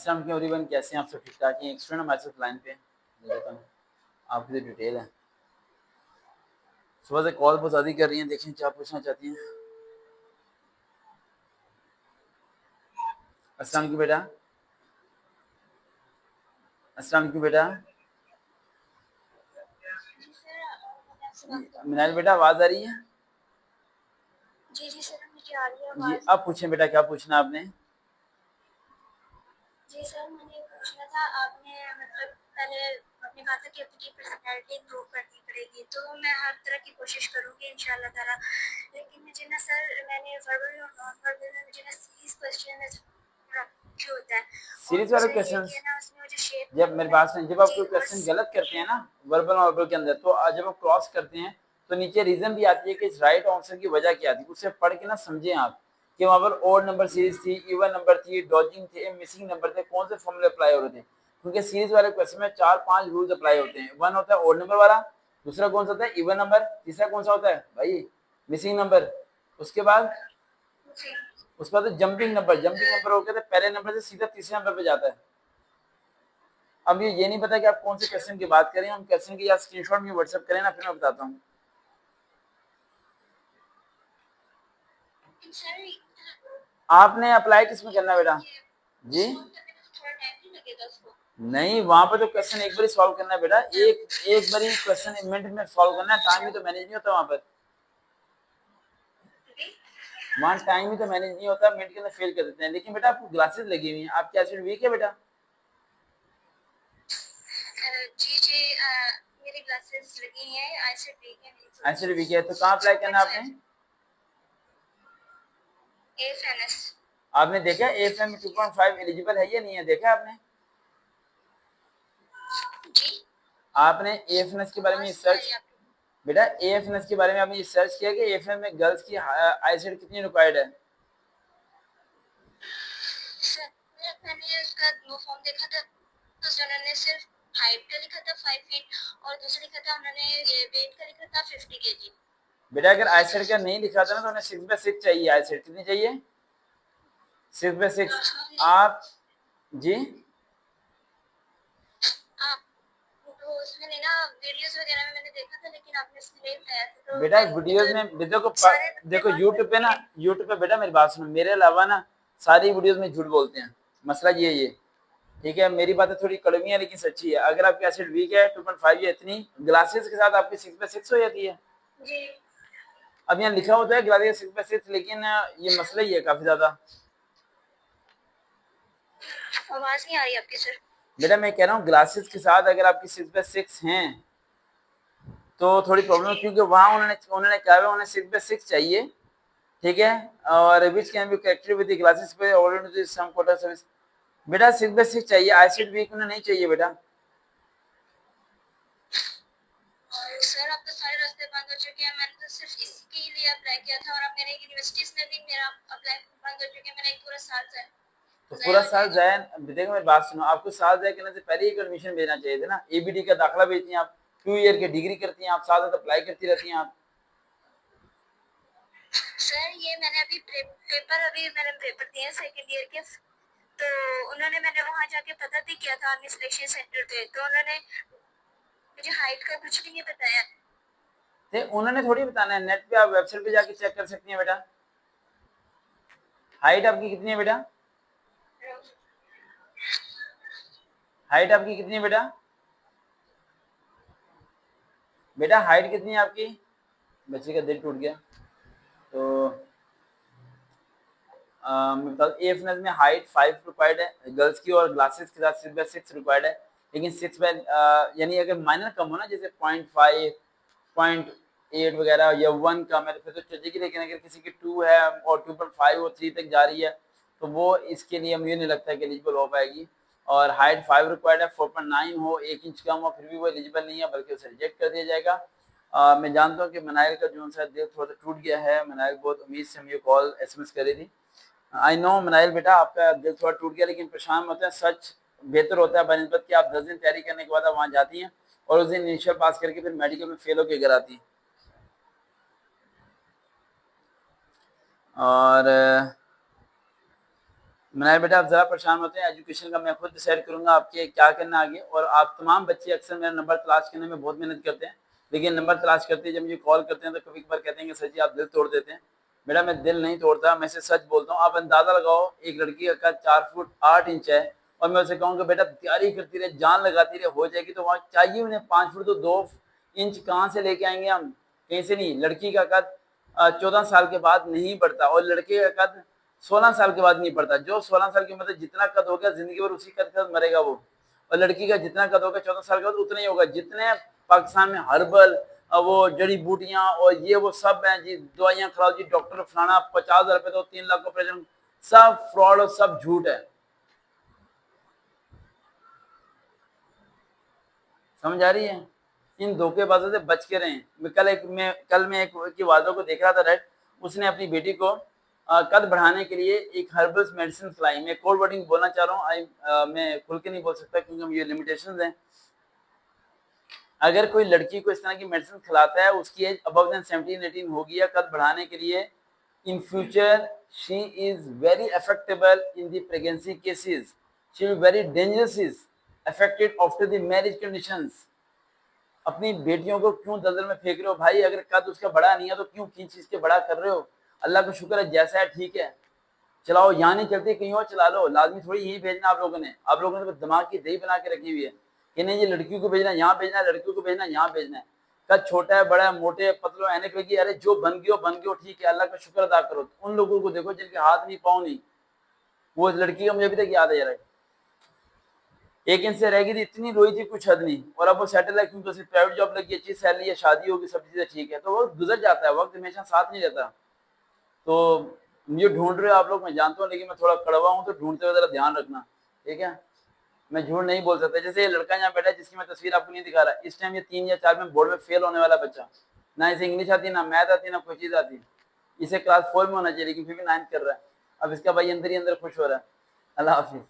अस्सलाम वालेकुम एवरीवन, कैसे हैं आप सब? ठीक ठाक हैं? एक स्टूडेंट हमारे साथ लाइन पे देता हूँ, आपकी जो डिटेल है। सुबह से कॉल बहुत ज़्यादा कर रही हैं, देखें क्या पूछना चाहती हैं। अस्सलाम वालेकुम बेटा, अस्सलाम वालेकुम बेटा। मिनाल बेटा आवाज़ आ रही है? जी जी सर, मुझे आ रही है जी आवाज़। अब पूछें बेटा, क्या पूछना आपने? जी सर, मैंने पूछना था, आपने मतलब पहले आपने कहा था कि अपनी पर्सनैलिटी इम्प्रूव करनी पड़ेगी, तो मैं हर तरह की कोशिश करूँगी इंशाल्लाह ताला। लेकिन मुझे ना सर, मैंने वर्बल और नॉन वर्बल में मुझे ना सीरीज क्वेश्चन होता है। और सीरीज वाले दूसरा ये क्वेश्चन, कि ना उसमें मुझे शेप जब मेरे पास में जब आप जी कोई और क्वेश्चन गलत करते हैं ना वर्बल और वर्बल के अंदर, तो जब आप क्रॉस करते हैं तो नीचे रीजन भी आती है कि इस राइट आंसर की वजह क्या थी। उसे पढ़ के ना समझें आप कि वहाँ पर ओड नंबर सीरीज थी, इवन नंबर थी, डॉजिंग थे, मिसिंग नंबर थे, कौन से फॉर्मूले अप्लाई हो रहे थे। क्योंकि सीरीज वाले क्वेश्चन में 4-5 रूल्स अप्लाई होते हैं। वन होता है ओड नंबर वाला, दूसरा कौन सा होता है इवन नंबर, तीसरा कौन सा होता है भाई मिसिंग नंबर, उसके बाद जी जंपिंग नंबर। जंपिंग नंबर हो गया तो पहले नंबर से सीधा तीसरे नंबर पे जाता है। अब ये नहीं पता कि आप कौन से क्वेश्चन की बात करें, हम क्वेश्चन की या स्क्रीनशॉट में व्हाट्सएप करें ना, फिर मैं बताता हूँ। सर, आपने अप्लाई किसमें करना है बेटा? जी थोड़ा टाइम नहीं लगेगा उसको? नहीं, वहां पर तो क्वेश्चन एक बार ही सॉल्व करना है बेटा, एक बार ही क्वेश्चन मिनट में सॉल्व करना है। टाइम ही तो मैनेज नहीं होता वहां पर, वहाँ टाइम ही तो मैनेज नहीं होता, मिनट के अंदर फेल कर देते हैं। लेकिन बेटा आपको ग्लासेस लगी हुई हैं, आप क्या वीक है बेटा? जी जी, मेरी क्लासेस लगी हैं, आई सेड वीक है मेरी थोड़ी ऐसे वीक सी। है तो कहाँ अप्लाई करना है आपने? 2.5 AFNS। आपने देखा एएफएम 2.5 एलिजिबल है या नहीं है, देखा आपने? जी आपने एएफएनएस के बारे में आवाज़ नहीं आ सर्च, रही आपकी। बेटा एएफएनएस के बारे में आपने सर्च किया कि एएफएम में गर्ल्स की आईसेट कितनी रिक्वायर्ड है? सर, मैंने उसका नो फॉर्म देखा था, तो उन्होंने सिर्फ हाइट का लिखा था 5 फीट, और दूसरा लिखा था उन्होंने ये वेट का लिखा था 50 kg। बेटा अगर आईसेट का नहीं लिखा था ना, तो उन्हें 6/6 चाहिए। आईसेट कितनी चाहिए? 6/6। आप जी आप तो उसमें नहीं ना, वीडियोस वगैरह में मैंने देखा था, लेकिन आपने उसमें नहीं बताया था, तो बेटा मैंने वीडियोस तो में देखो, सारे अपने देखो नॉट यूट्यूब पे ना, यूट्यूब पे बेटा मेरी बात सुनो, मेरे अलावा ना सारी वीडियोस में झूठ बोलते हैं। मसला ये ठीक है, मेरी बातें थोड़ी कड़वी है लेकिन सच्ची है। अगर आपकी एसिड वीक है 2.5 या इतनी, ग्लासेस के साथ आपकी 6/6 हो जाती है। जी। अब यहाँ लिखा होता है ग्लासेस 6/6, लेकिन ये मसला ही है काफी ज्यादा। आवाज़ नहीं आ रही आपकी सर। बेटा मैं कह रहा हूँ ग्लासेस के साथ अगर आपकी 6/6 हैं तो थोड़ी प्रॉब्लम है, जी क्योंकि वहां उन्होंने उन्होंने कहा है उन्हें 6/6 चाहिए। ठीक है, और which can be corrected with the glasses pay order to some quarter service. बेटा 6/6 चाहिए, आईसेट वीक उन्हें नहीं चाहिए बेटा। सर, अब तो सारे रास्ते बंद हो चुके हैं, मैंने तो सिर्फ इसके लिए अप्लाई किया था, और अब मेरे यूनिवर्सिटीज में भी मेरा अप्लाई बंद हो चुके हैं, मेरा एक पूरा साल तो ज़ाया पूरा हो साल जाएगा। जाए, देखो मेरी बात सुनो, आपको साल जाए करने से पहले ही एडमिशन भेजना चाहिए था ना। एबीडी का दाखिला भेजती हैं आप, 2 ईयर की डिग्री करती हैं आप, साथ साथ अप्लाई करती रहती हैं आप। सर, ये मैंने अभी मैंने पेपर दिए हैं सेकंड ईयर के, तो मैंने वहाँ जाके पता भी किया था आर्मी सिलेक्शन सेंटर पे, तो उन्होंने मुझे हाइट का कुछ भी नहीं बताया। उन्होंने थोड़ी बताना है, नेट पे आप वेबसाइट पे जाके चेक कर सकती हैं बेटा। हाइट आपकी कितनी है बेटा? हाइट आपकी कितनी है बेटा? बेटा हाइट कितनी है आपकी? बच्चे का दिल टूट गया। तो एएफएनएस में हाइट 5 रिक्वायर्ड है गर्ल्स की, और ग्लासेस के साथ 6/6 रिक्वायर्ड है। लेकिन 6 बाय यानी अगर माइनर कम हो ना, जैसे 0.5 0.8 वगैरह या 1 कम है तो फिर तो चलेगी। लेकिन अगर किसी की 2 है और 2.5 और 3 तक जा रही है तो वो इसके लिए मुझे नहीं लगता कि एलिजिबल हो पाएगी। और हाइट 5 रिक्वायर्ड है, 4.9 हो, 1 इंच कम हो, फिर भी वो एलिजिबल नहीं है, बल्कि उसे रिजेक्ट कर दिया जाएगा। मैं जानता हूँ कि मनाइल का जो सा दिल थोड़ा सा टूट गया है। मनाइल बहुत उम्मीद से मुझे कॉल एसएमएस करी थी। आई नो मनाइल बेटा आपका दिल थोड़ा टूट गया, लेकिन परेशान मत हैं। सच बेहतर होता है बनस्बत कि आप 10 दिन तैयारी करने के बाद आप वहाँ जाती हैं और उस दिन इनिशियल पास करके फिर मेडिकल में फेल होकर घर आती हैं। और मनाया बेटा आप ज़रा परेशान होते हैं, एजुकेशन का मैं खुद डिसाइड करूँगा आपके क्या करना आगे। और आप तमाम बच्चे अक्सर मेरा नंबर तलाश करने में बहुत मेहनत करते हैं, लेकिन नंबर तलाश करते हैं जब मुझे कॉल करते हैं तो कभी-कभार कहते हैं कि सर जी आप दिल तोड़ देते हैं। बेटा मैं दिल नहीं तोड़ता, मैं सिर्फ सच बोलता हूँ। आप अंदाज़ा लगाओ एक लड़की का कद 4 फुट 8 इंच है और मैं उसे कहूँगा बेटा तैयारी करती रहे, जान लगाती रहे, हो जाएगी। तो वहाँ चाहिए उन्हें 5 फुट तो 2 इंच कहाँ से लेके आएँगे हम? कहीं से नहीं। लड़की का कद 14 साल के बाद नहीं बढ़ता और लड़के का कद 16 साल के बाद नहीं बढ़ता। जो 16 साल की उम्र जितना कद हो गया ज़िंदगी भर उसी कद के साथ मरेगा वो। और लड़की का जितना कद होगा 14 साल के बाद उतना ही होगा। जितने पाकिस्तान में हर्बल वो जड़ी-बूटियाँ और ये वो सब हैं जी, दवाइयाँ खिलाओ जी, डॉक्टर फलाना 50,000 रुपए दो, 3 लाख का ऑपरेशन, सब फ्रॉड और सब झूठ है। समझ आ रही है? इन धोखेबाजों से बच के रहें। कल मैं एक की वालदा को देख रहा था राइट, उसने अपनी बेटी को कद बढ़ाने के लिए एक हर्बल मेडिसिन खिलाई। मैं कोड वर्डिंग बोलना चाह रहा हूँ, मैं खुल के नहीं बोल सकता क्योंकि ये लिमिटेशंस हैं। अगर कोई लड़की को इस तरह की मेडिसिन खिलाता है, उसकी एज अबव देन 17-18 होगी या कद बढ़ाने के लिए, in future she is very affectable in the pregnancy cases, she is very dangerous is affected after the marriage conditions. अपनी बेटियों को क्यों दलदल में फेंक रहे हो भाई? अगर कद उसका बड़ा नहीं है तो क्यों खींच खींच के बड़ा कर रहे हो? अल्लाह का शुक्र है जैसा है ठीक है, चलाओ। यहाँ नहीं चलती कहीं और चला लो, लाजमी थोड़ी यही भेजना। आप लोगों ने तो दिमाग की दही बना के रखी हुई है कि नहीं ये लड़कियों को भेजना यहाँ भेजना है, लड़कियों को भेजना यहाँ भेजना है। कद छोटा है बड़ा है, मोटे है पतलो है, ऐनक लगी, अरे जो बन गयो ठीक है, अल्लाह का शुक्र अदा करो। उन लोगों को देखो जिनके हाथ नहीं पाँव नहीं। वो लड़की का मुझे अभी तक याद है यार, 1 इंच से रह गई थी, इतनी रोई थी कुछ हद नहीं। और अब वो सेटल है क्योंकि उसे प्राइवेट जॉब लगी, अच्छी सैलरी है, शादी होगी, सब चीजें ठीक है। तो वो गुजर जाता है, वक्त हमेशा साथ नहीं रहता। तो मुझे ढूंढ रहे हो आप लोग, मैं जानता हूँ, लेकिन मैं थोड़ा कड़वा हूँ, तो ढूंढते हुए जरा ध्यान रखना, ठीक है? मैं झूठ नहीं बोल सकता। जैसे ये लड़का यहाँ बैठा है जिसकी मैं तस्वीर आपको नहीं दिखा रहा, इस टाइम ये 3 या 4 में बोर्ड में फेल होने वाला बच्चा। ना इसे इंग्लिश आती, ना मैथ आती, ना कोई चीज़ आती। इसे क्लास 4 में होना चाहिए, लेकिन फिर भी 9th कर रहा है। अब इसका भाई अंदर ही अंदर खुश हो रहा है। अल्लाह हाफिज़।